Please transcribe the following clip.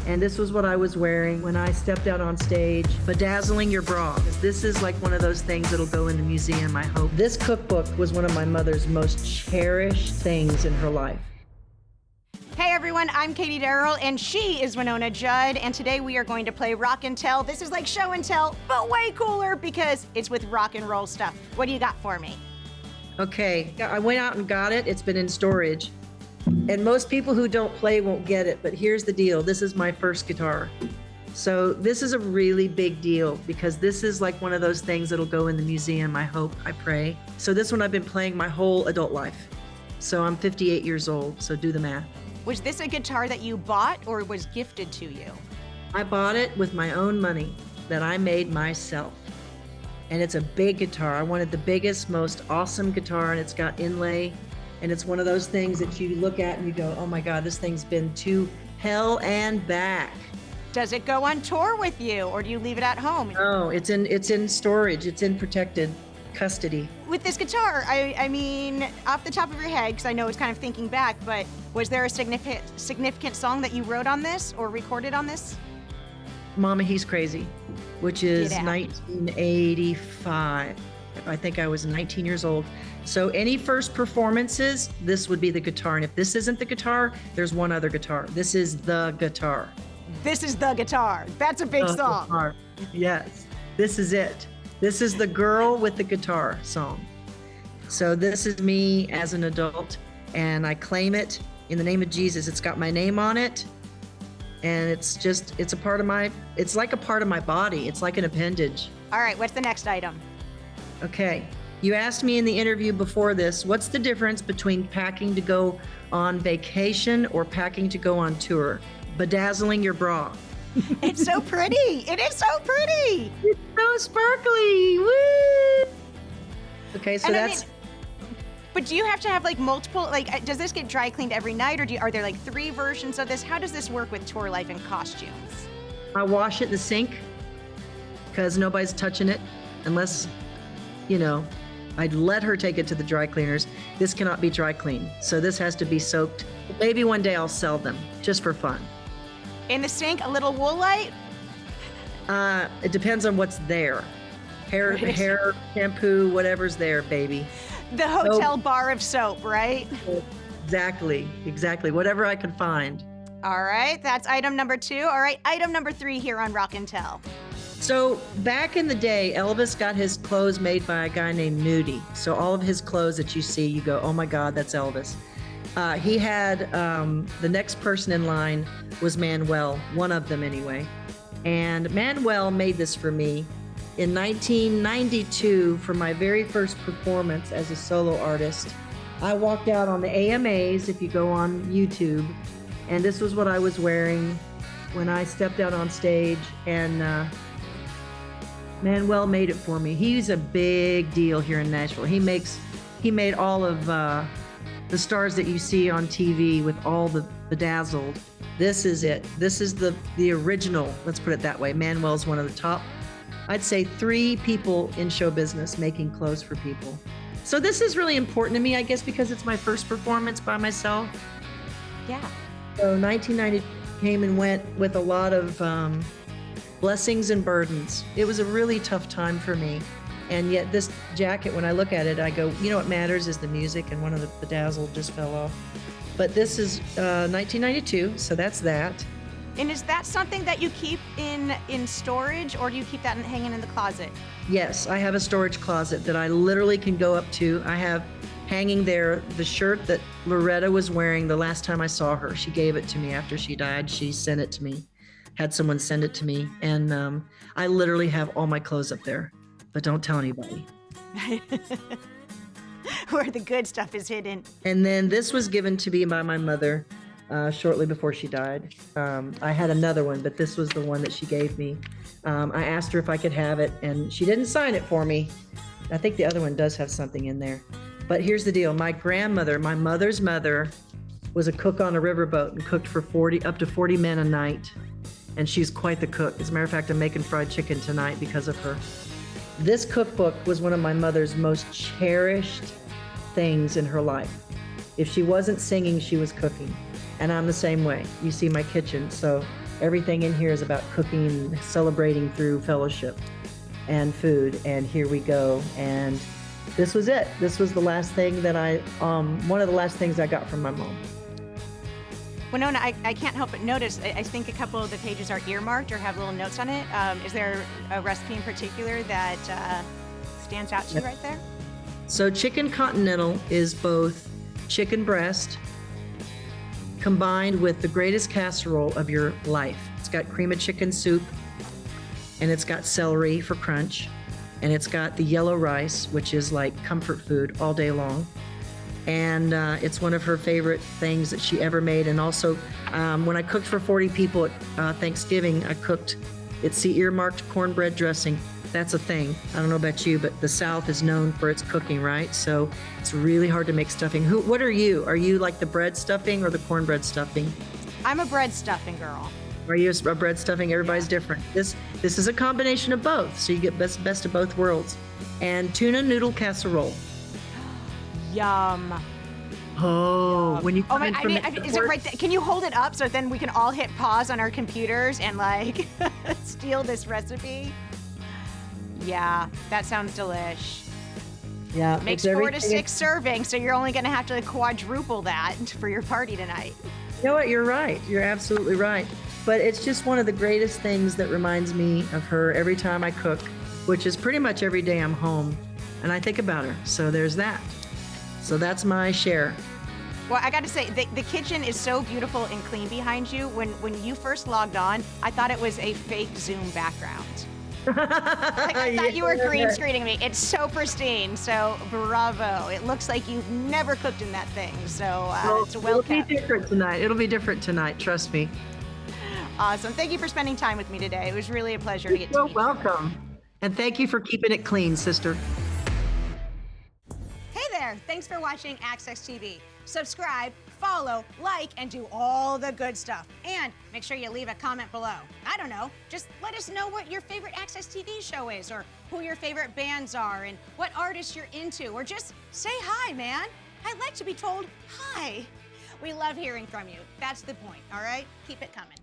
And this was what I was wearing when I stepped out on stage, bedazzling your bra. This is like one of those things that'll go in the museum, I hope. This cookbook was one of my mother's most cherished things in her life. Hey everyone, I'm Katie Darrell and she is Wynonna Judd, and today we are going to play Rock and Tell. This is like show and tell, but way cooler because it's with rock and roll stuff. What do you got for me? Okay, I went out and got it. It's been in storage. And most people who don't play won't get it, but here's the deal. This is my first guitar. So this is a really big deal because this is like one of those things that'll go in the museum, I hope, I pray. So this one I've been playing my whole adult life. So I'm 58 years old, so do the math. Was this a guitar that you bought or was gifted to you? I bought it with my own money that I made myself. And it's a big guitar. I wanted the biggest, most awesome guitar, and it's got inlay. And it's one of those things that you look at and you go, oh my God, this thing's been to hell and back. Does it go on tour with you or do you leave it at home? No, it's in storage. It's in protected custody. With this guitar, I mean, off the top of your head, because I know it's kind of thinking back, but was there a significant song that you wrote on this or recorded on this? Mama, He's Crazy, which is 1985. I think I was 19 years old. So any first performances, this would be the guitar. And if this isn't the guitar, there's one other guitar. This is the guitar. This is the guitar. That's a big song. Guitar. Yes, this is it. This is the girl with the guitar song. So this is me as an adult, and I claim it in the name of Jesus. It's got my name on it, and it's a part of it's like a part of my body. It's like an appendage. All right, what's the next item? Okay. You asked me in the interview before this, what's the difference between packing to go on vacation or packing to go on tour? Bedazzling your bra. It's so pretty. It is so pretty. It's so sparkly. Woo! Okay, so but do you have to have like multiple, like, does this get dry cleaned every night or are there like 3 versions of this? How does this work with tour life and costumes? I wash it in the sink because nobody's touching it unless, I'd let her take it to the dry cleaners. This cannot be dry cleaned, so this has to be soaked. Maybe one day I'll sell them just for fun. In the sink, a little wool light? It depends on what's there. Hair, shampoo, whatever's there, baby. The hotel bar of soap, right? Exactly. Whatever I can find. All right, that's item number 2. All right, item number 3 here on Rock and Tell. So back in the day, Elvis got his clothes made by a guy named Nudie. So all of his clothes that you see, you go, oh my God, that's Elvis. He had, the next person in line was Manuel, one of them anyway. And Manuel made this for me in 1992 for my very first performance as a solo artist. I walked out on the AMAs, if you go on YouTube, and this was what I was wearing when I stepped out on stage, and Manuel made it for me. He's a big deal here in Nashville. He made all of the stars that you see on TV with all the bedazzled. This is it. This is the original, let's put it that way. Manuel's one of the top, I'd say 3 people in show business making clothes for people. So this is really important to me, I guess, because it's my first performance by myself. Yeah. So 1990 came and went with a lot of blessings and burdens. It was a really tough time for me. And yet this jacket, when I look at it, I go, what matters is the music, and one of the bedazzled just fell off. But this is 1992, so that's that. And is that something that you keep in storage, or do you keep that hanging in the closet? Yes, I have a storage closet that I literally can go up to. I have hanging there the shirt that Loretta was wearing the last time I saw her. She gave it to me after she died. She sent it to me, had someone send it to me. And I literally have all my clothes up there, but don't tell anybody. Where the good stuff is hidden. And then this was given to me by my mother shortly before she died. I had another one, but this was the one that she gave me. I asked her if I could have it, and she didn't sign it for me. I think the other one does have something in there. But here's the deal. My grandmother, my mother's mother, was a cook on a riverboat and cooked for up to 40 men a night. And she's quite the cook. As a matter of fact, I'm making fried chicken tonight because of her. This cookbook was one of my mother's most cherished things in her life. If she wasn't singing, she was cooking. And I'm the same way. You see my kitchen. So everything in here is about cooking, celebrating through fellowship and food. And here we go. And this was it. This was the last thing that one of the last things I got from my mom. Wynonna, I can't help but notice, I think a couple of the pages are earmarked or have little notes on it. Is there a recipe in particular that stands out to you right there? So chicken continental is both chicken breast combined with the greatest casserole of your life. It's got cream of chicken soup, and it's got celery for crunch, and it's got the yellow rice, which is like comfort food all day long. And it's one of her favorite things that she ever made. And also, when I cooked for 40 people at Thanksgiving, it's the earmarked cornbread dressing. That's a thing. I don't know about you, but the South is known for its cooking, right? So it's really hard to make stuffing. What are you? Are you like the bread stuffing or the cornbread stuffing? I'm a bread stuffing girl. Are you a bread stuffing? Everybody's different. This is a combination of both, so you get best of both worlds. And tuna noodle casserole. Yum. Oh, when you come in from is it right there? Can you hold it up so then we can all hit pause on our computers and like steal this recipe? Yeah, that sounds delish. Yeah, makes 4 to 6 servings, so you're only going to have to quadruple that for your party tonight. You know what? You're right. You're absolutely right. But it's just one of the greatest things that reminds me of her every time I cook, which is pretty much every day I'm home, and I think about her. So there's that. So that's my share. Well, I got to say, the kitchen is so beautiful and clean behind you. When you first logged on, I thought it was a fake Zoom background. Like I thought you were green screening me. It's so pristine. So bravo. It looks like you've never cooked in that thing. So it's well kept. It'll be different tonight. It'll be different tonight. Trust me. Awesome. Thank you for spending time with me today. It was really a pleasure to get to meet you. You're welcome. And thank you for keeping it clean, sister. Hey there. Thanks for watching AXS TV. Subscribe, follow, like, and do all the good stuff. And make sure you leave a comment below. I don't know, just let us know what your favorite AXS TV show is, or who your favorite bands are, and what artists you're into, or just say hi, man. I'd like to be told hi. We love hearing from you. That's the point, all right? Keep it coming.